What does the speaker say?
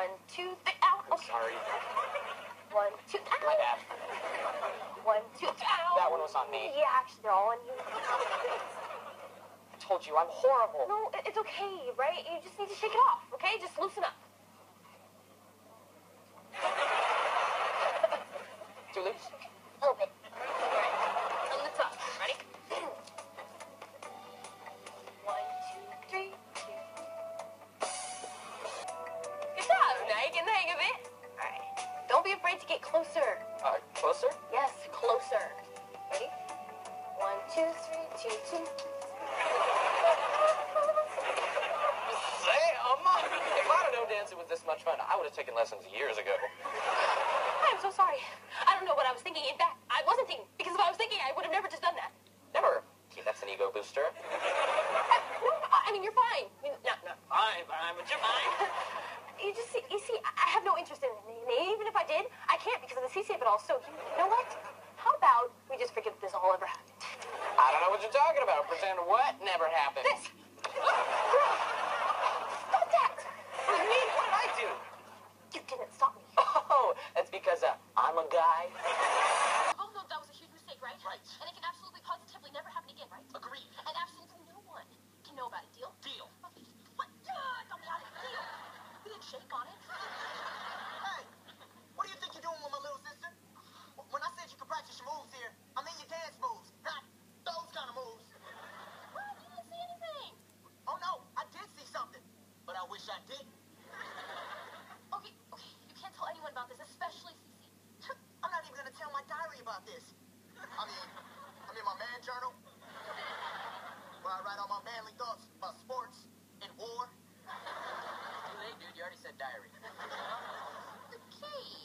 1, 2, 3. Ow. I'm sorry. 1, 2. Ow. My bad. 1, 2. Ow. That one was on me. Yeah, actually, they're all on you. I told you, I'm horrible. No, it's okay, right? You just need to shake it off, okay? Just loosen up. Too loose? A little bit. All right. On the top. Ready? 1, 2, 3. Good job, now you're getting the hang of it. All right. Don't be afraid to get closer. Closer? Yes, closer. Ready? 1, 2, 3, 2, 2. If I'd have known dancing was this much fun, I would have taken lessons years ago. I'm so sorry. I don't know what I was thinking. In fact, I wasn't thinking. Because if I was thinking, I would have never just done that. Never. Gee, that's an ego booster. No, I mean, you're fine. I mean, no. Fine, but you're fine. You see, I have no interest in it. And even if I did, I can't because of the CC of it all. So, you know what? How about we just forget this all ever happened? I don't know what you're talking about. Pretend what never happened. This. Stop that. What do you mean? What did I do? You didn't stop me. Oh, that's because I'm a guy. Oh, no, that was a huge mistake, right? Right. And it can absolutely positively never happen again, right? Agreed. And absolutely no one can know about it. Deal? Deal. Okay. What? Don't be out of deal. We didn't shake on it. Hey, what do you think you're doing with my little sister? When I said you could practice your moves here, I mean your dance moves, not those kind of moves. What? You didn't see anything. Oh no, I did see something, but I wish I didn't. Okay. You can't tell anyone about this, especially CC. I'm not even gonna tell my diary about this. I mean my man journal, where I write all my manly thoughts about sports and war. Too late, dude. You already said diary. Okay.